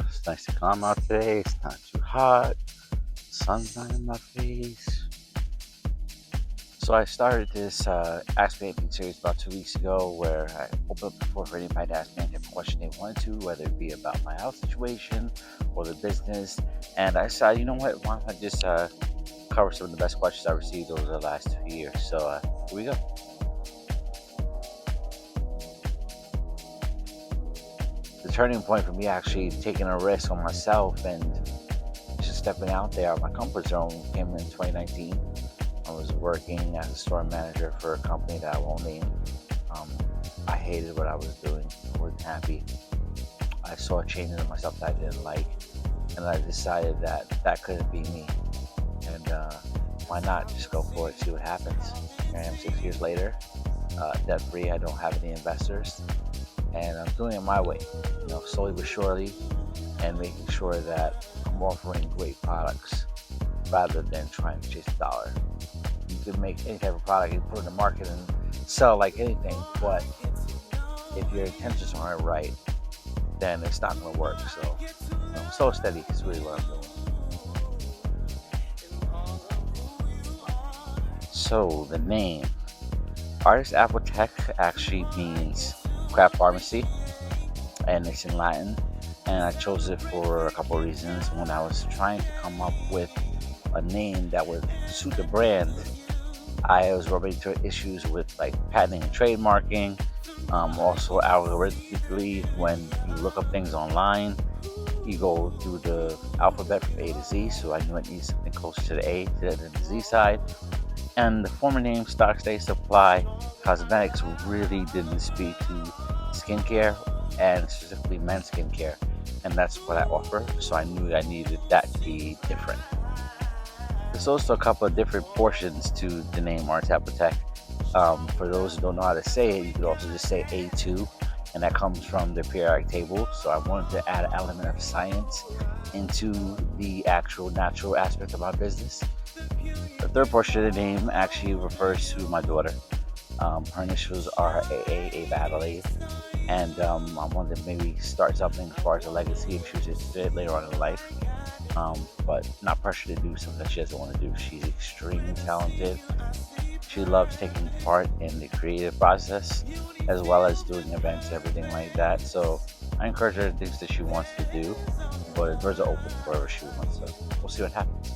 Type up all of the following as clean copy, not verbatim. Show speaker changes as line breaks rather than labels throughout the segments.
It's nice to calm out today. It's not too hot. Sun's not in my face. So I started this Ask Me Anything series about 2 weeks ago, where I opened up the floor for anybody to ask me any type of question they wanted to, whether it be about my health situation or the business. And I decided, you know what? Why don't I just cover some of the best questions I received over the last 2 years? So here we go. The turning point for me actually taking a risk on myself and just stepping out there on my comfort zone came in 2019. I was working as a store manager for a company that I won't name. I hated what I was doing. I wasn't happy. I saw changes in myself that I didn't like, and I decided that couldn't be me. And why not just go for it, see what happens? Here I am 6 years later, debt free. I don't have any investors, and I'm doing it my way, slowly but surely, and making sure that I'm offering great products rather than trying to chase a dollar. You can make any type of product, you put it in the market and sell like anything, but if your intentions aren't right, then it's not going to work. So, slow steady is really what I'm doing. So, the name Artist Apothec actually means craft pharmacy, and it's in Latin. And I chose it for a couple of reasons. When I was trying to come up with a name that would suit the brand, I was rubbing into issues with like patenting and trademarking. Also, algorithmically, when you look up things online, you go through the alphabet from A to Z. So I knew it needs something closer to the A than the Z side. And the former name Stock Stay Supply Cosmetics really didn't speak to skincare, and specifically men's skincare, and that's what I offer. So I knew I needed that to be different. There's also a couple of different portions to the name Artist Apothec. For those who don't know how to say it, you could also just say A2, and that comes from the periodic table. So I wanted to add an element of science into the actual natural aspect of my business. The third portion of the name actually refers to my daughter. Her initials are AA, Ava Adelaide, and I wanted to maybe start something as far as a legacy if she was interested later on in life. But not pressure to do something that she doesn't want to do. She's extremely talented. She loves taking part in the creative process as well as doing events, everything like that. So I encourage her to do things that she wants to do, but the doors are open wherever she wants. So we'll see what happens.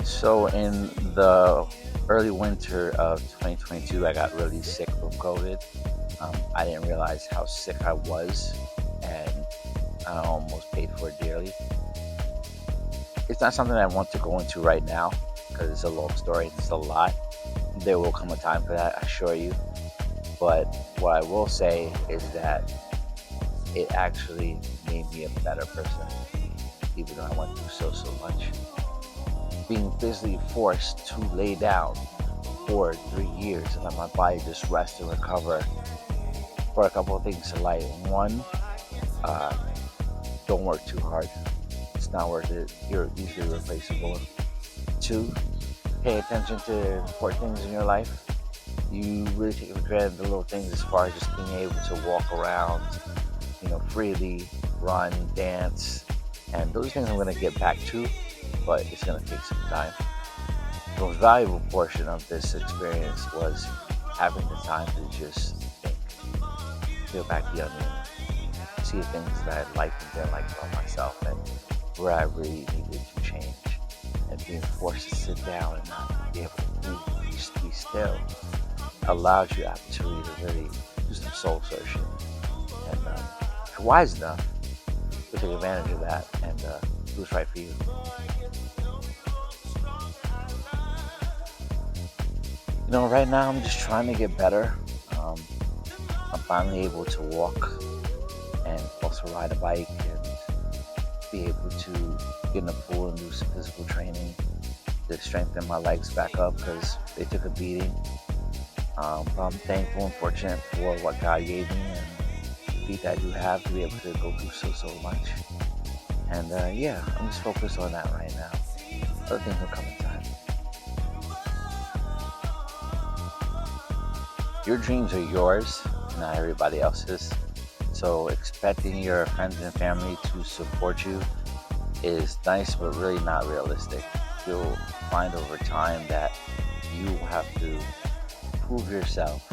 So in the early winter of 2022, I got really sick from COVID. I didn't realize how sick I was, and I almost paid for it dearly. It's not something I want to go into right now because it's a long story. It's a lot. There will come a time for that, I assure you. But what I will say is that it actually made me a better person, even though I went through so much. Being physically forced to lay down for 3 years and let my body just rest and recover for a couple of things in life. One, don't work too hard. It's not worth it. You're easily replaceable. 2, pay attention to important things in your life. You really take for granted the little things as far as just being able to walk around, freely, run, dance, and those things I'm going to get back to, but it's going to take some time. The most valuable portion of this experience was having the time to just think, peel back the onion, see the things that I liked and didn't like about myself, and where I really needed to change. And being forced to sit down and not be able to move, be still, allows you the opportunity to really do some soul searching. And if you're wise enough, you'll take advantage of that and do what's right for you. Right now I'm just trying to get better. I'm finally able to walk and also ride a bike and be able to get in the pool and do some physical training to strengthen my legs back up because they took a beating. But I'm thankful and fortunate for what God gave me and the feet that I do have to be able to go through so much. And I'm just focused on that right now. Other things will come in time. Your dreams are yours, not everybody else's. So expecting your friends and family to support you is nice, but really not realistic. You'll find over time that you have to prove yourself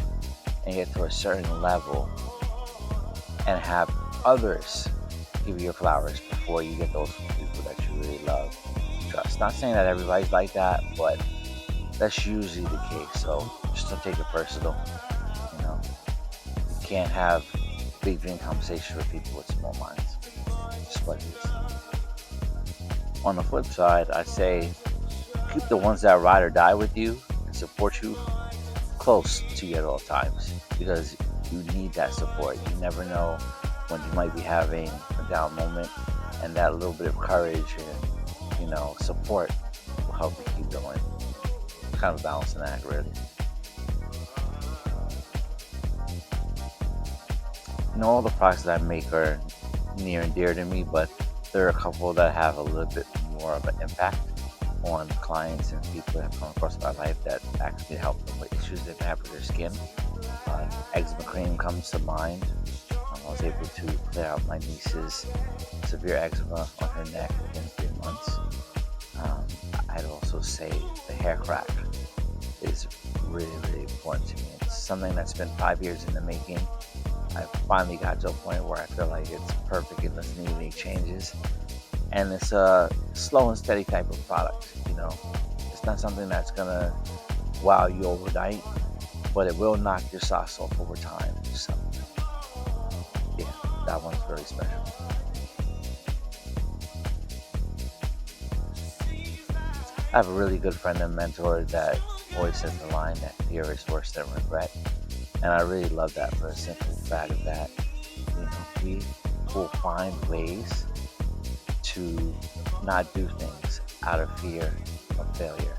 and get to a certain level and have others give you your flowers before you get those from people that you really love. Trust. Not saying that everybody's like that, but that's usually the case. So just don't take it personal. You know, you can't have big dream conversations with people with small minds. Just what it is. On the flip side, I say keep the ones that ride or die with you and support you close to you at all times, because you need that support. You never know when you might be having a down moment, and that little bit of courage and support will help you keep going. It's kind of a balancing act, really. All the products that I make are near and dear to me, but there are a couple that have a little bit more of an impact on clients and people that have come across my life that actually help them with issues they have with their skin. Eczema cream comes to mind. I was able to clear out my niece's severe eczema on her neck within 3 months. I'd also say the hair crack is really, really important to me. It's something that's been 5 years in the making. I finally got to a point where I feel like it's perfect and doesn't need any changes. And it's a slow and steady type of product, It's not something that's gonna wow you overnight, but it will knock your socks off over time. So, yeah, that one's very special. I have a really good friend and mentor that always says the line that fear is worse than regret. And I really love that for a simple fact of that, we will find ways to not do things out of fear of failure.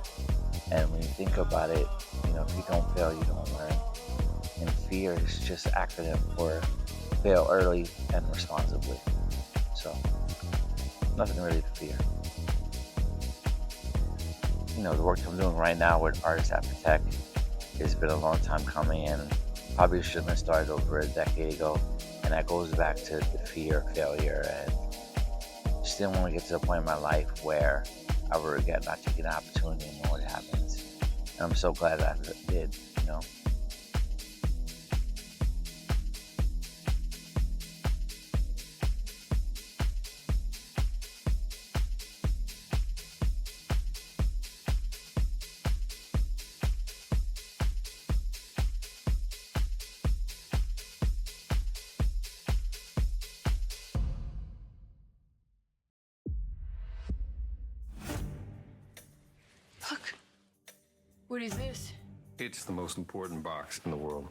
And when you think about it, if you don't fail, you don't learn. And fear is just an acronym for fail early and responsibly. So, nothing really to fear. The work I'm doing right now with Artists After Tech has been a long time coming, and probably shouldn't have started over a decade ago. And that goes back to the fear of failure, and just didn't want to get to the point in my life where I would regret not taking the opportunity and know what happens. And I'm so glad that I did,
Look. What is this?
It's the most important box in the world.